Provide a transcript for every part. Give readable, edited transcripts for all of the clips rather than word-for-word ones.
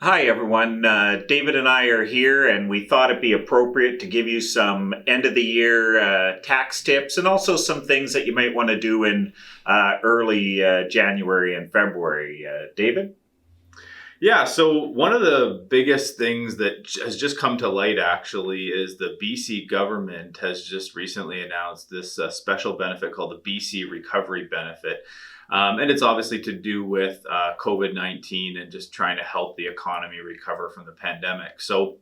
Hi, everyone. David and I are here, and we thought it'd be appropriate to give you some end of the year tax tips and also some things that you might want to do in early January and February. David? Yeah, so one of the biggest things that has just come to light actually is the BC government has just recently announced this special benefit called the BC Recovery Benefit. And it's obviously to do with COVID 19 and just trying to help the economy recover from the pandemic. So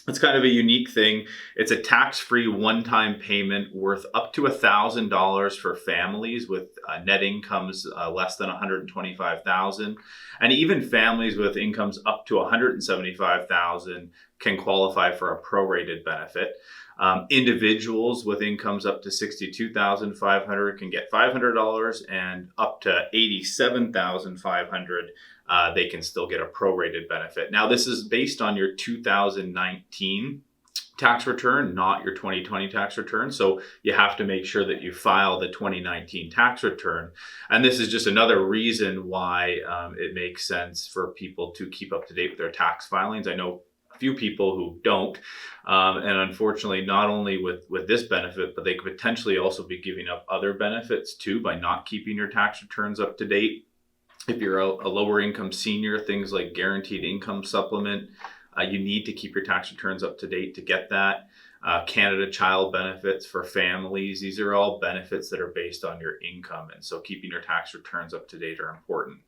it's kind of a unique thing. It's a tax-free one-time payment worth up to $1,000 for families with net incomes less than 125,000, and even families with incomes up to 175,000 can qualify for a prorated benefit. Individuals with incomes up to 62,500 can get $500, and up to 87,500 they can still get a prorated benefit. Now, this is based on your 2019 tax return, not your 2020 tax return. So you have to make sure that you file the 2019 tax return. And this is just another reason why it makes sense for people to keep up to date with their tax filings. I know a few people who don't. And unfortunately, not only with this benefit, but they could potentially also be giving up other benefits too by not keeping your tax returns up to date. If you're a lower income senior, things like guaranteed income supplement, you need to keep your tax returns up to date to get that. Canada Child Benefits for families. These are all benefits that are based on your income. And so keeping your tax returns up to date are important.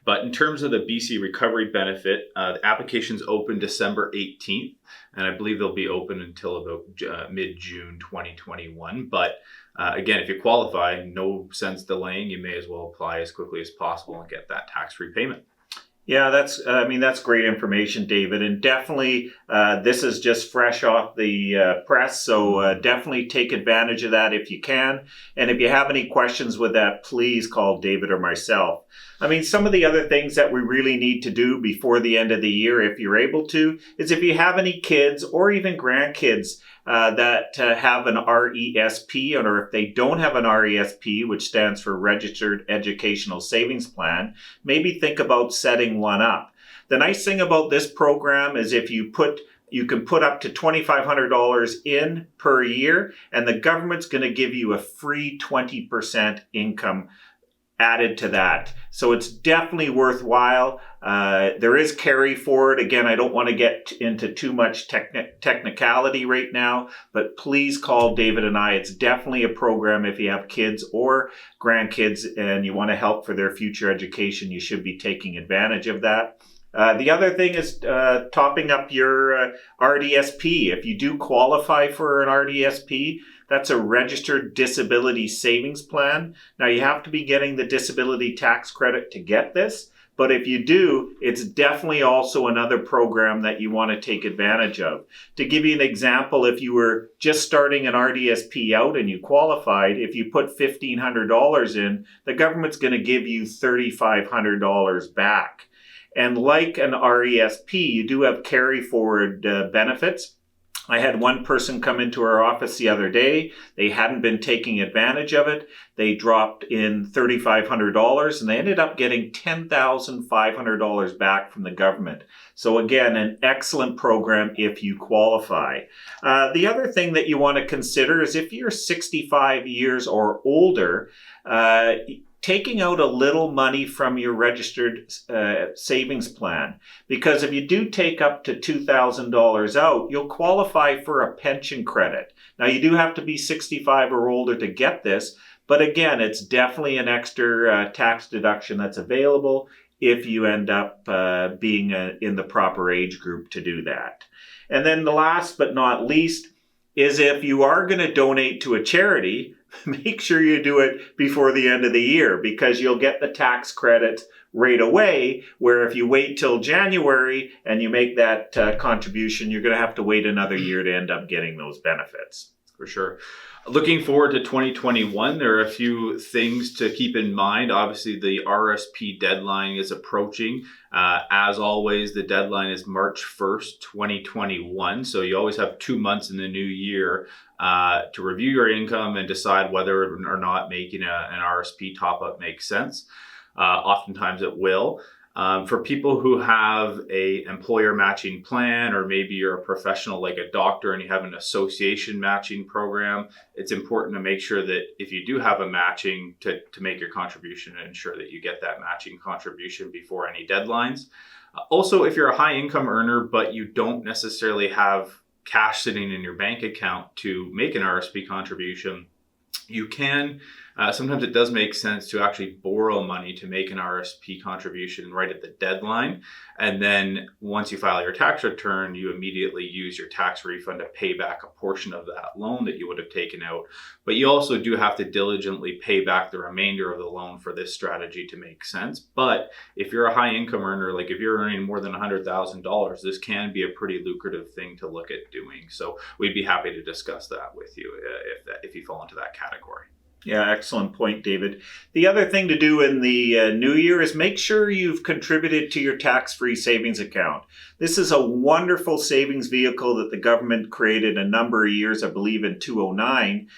But in terms of the BC Recovery Benefit, the application's open December 18th. And I believe they'll be open until about mid-June 2021. But again, if you qualify, no sense delaying. You may as well apply as quickly as possible and get that tax-free payment. Yeah, that's great information, David. And definitely, this is just fresh off the press. So definitely take advantage of that if you can. And if you have any questions with that, please call David or myself. I mean, some of the other things that we really need to do before the end of the year, if you're able to, is if you have any kids or even grandkids that have an RESP, or if they don't have an RESP, which stands for Registered Educational Savings Plan, maybe think about setting one up. The nice thing about this program is you can put up to $2,500 in per year, and the government's going to give you a free 20% income added to that. So it's definitely worthwhile. There is carry forward. Again, I don't want to get into too much technicality right now, but please call David and I. It's definitely a program if you have kids or grandkids and you want to help for their future education. You should be taking advantage of that. The other thing is topping up your RDSP. If you do qualify for an RDSP, that's a registered disability savings plan. Now, you have to be getting the disability tax credit to get this, but if you do, it's definitely also another program that you want to take advantage of. To give you an example, if you were just starting an RDSP out and you qualified, if you put $1,500 in, the government's going to give you $3,500 back. And like an RESP, you do have carry forward benefits. I had one person come into our office the other day. They hadn't been taking advantage of it. They dropped in $3,500 and they ended up getting $10,500 back from the government. So again, an excellent program if you qualify. The other thing that you want to consider is if you're 65 years or older, taking out a little money from your registered savings plan. Because if you do take up to $2,000 out, you'll qualify for a pension credit. Now, you do have to be 65 or older to get this, but again, it's definitely an extra tax deduction that's available if you end up being in the proper age group to do that. And then the last but not least is if you are going to donate to a charity, make sure you do it before the end of the year because you'll get the tax credit right away, where if you wait till January and you make that contribution, you're going to have to wait another year to end up getting those benefits. For sure. Looking forward to 2021, there are a few things to keep in mind. Obviously, the RSP deadline is approaching. As always, the deadline is March 1st, 2021. So you always have 2 months in the new year to review your income and decide whether or not making an RSP top-up makes sense. Oftentimes it will. For people who have a employer matching plan, or maybe you're a professional like a doctor and you have an association matching program, it's important to make sure that if you do have a matching to make your contribution and ensure that you get that matching contribution before any deadlines. Also, if you're a high income earner, but you don't necessarily have cash sitting in your bank account to make an RSP contribution, you can, sometimes it does make sense to actually borrow money to make an RSP contribution right at the deadline. And then once you file your tax return, you immediately use your tax refund to pay back a portion of that loan that you would have taken out. But you also do have to diligently pay back the remainder of the loan for this strategy to make sense. But if you're a high income earner, like if you're earning more than $100,000, this can be a pretty lucrative thing to look at doing. So we'd be happy to discuss that with you if you fall into that category. Yeah, excellent point, David. The other thing to do in the new year is make sure you've contributed to your tax-free savings account. This is a wonderful savings vehicle that the government created a number of years, I believe in 2009.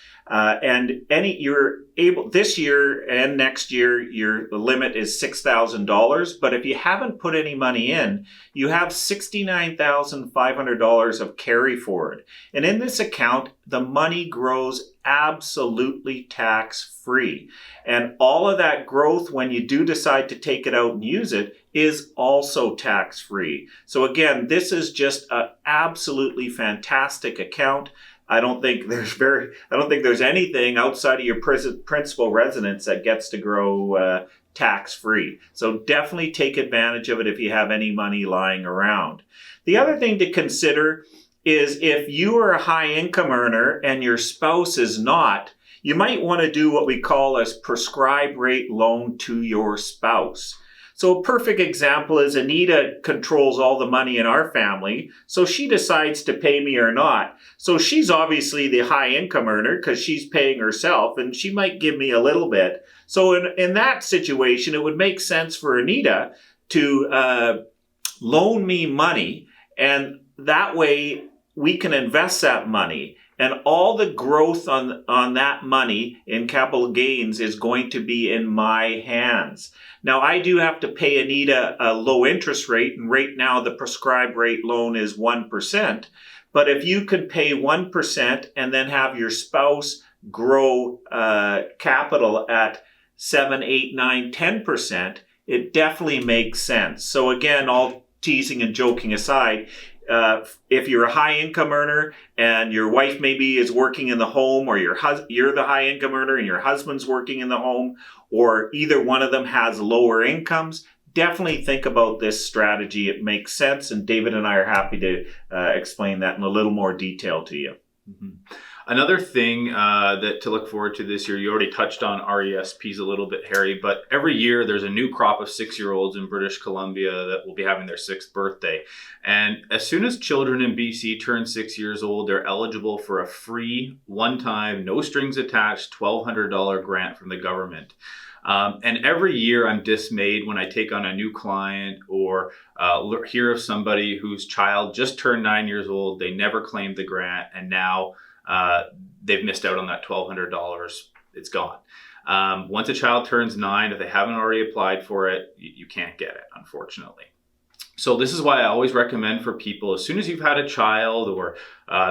You're able this year and next year, your limit is $6,000. But if you haven't put any money in, you have $69,500 of carry forward. And in this account, the money grows absolutely tax-free. And all of that growth, when you do decide to take it out and use it, is also tax-free. So again, this is just an absolutely fantastic account. I don't think there's anything outside of your principal residence that gets to grow tax-free. So definitely take advantage of it if you have any money lying around. The other thing to consider is if you are a high income earner and your spouse is not, you might want to do what we call a prescribed rate loan to your spouse. So a perfect example is Anita controls all the money in our family, so she decides to pay me or not. So she's obviously the high income earner because she's paying herself, and she might give me a little bit. So in that situation, it would make sense for Anita to loan me money, and that way we can invest that money. And all the growth on that money in capital gains is going to be in my hands. Now, I do have to pay Anita a low interest rate, and right now the prescribed rate loan is 1%. But if you can pay 1% and then have your spouse grow capital at 7, 8, 9, 10%, it definitely makes sense. So again, all teasing and joking aside, if you're a high income earner and your wife maybe is working in the home, or you're the high income earner and your husband's working in the home, or either one of them has lower incomes, definitely think about this strategy. It makes sense, and David and I are happy to explain that in a little more detail to you. Mm-hmm. Another thing that to look forward to this year, you already touched on RESPs a little bit, Harry, but every year there's a new crop of 6-year-olds in British Columbia that will be having their 6th birthday. And as soon as children in BC turn 6 years old, they're eligible for a free, one-time, no strings attached, $1,200 grant from the government. And every year I'm dismayed when I take on a new client or hear of somebody whose child just turned 9 years old, they never claimed the grant, and now they've missed out on that $1,200. It's gone. Once a child turns 9, if they haven't already applied for it, you can't get it, unfortunately. So this is why I always recommend for people, as soon as you've had a child or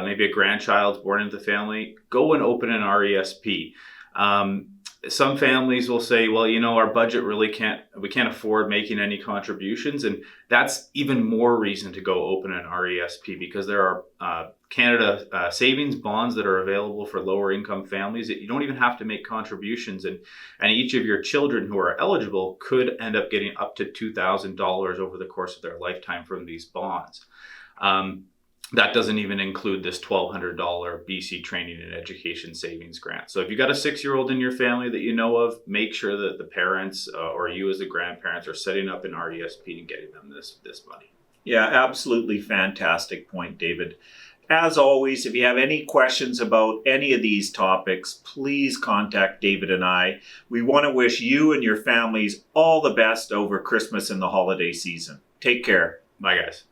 maybe a grandchild's born into the family, go and open an RESP. Some families will say, well, our budget really we can't afford making any contributions. And that's even more reason to go open an RESP, because there are Canada savings bonds that are available for lower income families that you don't even have to make contributions. And each of your children who are eligible could end up getting up to $2,000 over the course of their lifetime from these bonds. That doesn't even include this $1,200 BC Training and Education Savings Grant. So if you've got a 6-year-old in your family that you know of, make sure that the parents or you as the grandparents are setting up an RESP and getting them this money. Yeah, absolutely fantastic point, David. As always, if you have any questions about any of these topics, please contact David and I. We want to wish you and your families all the best over Christmas and the holiday season. Take care. Bye, guys.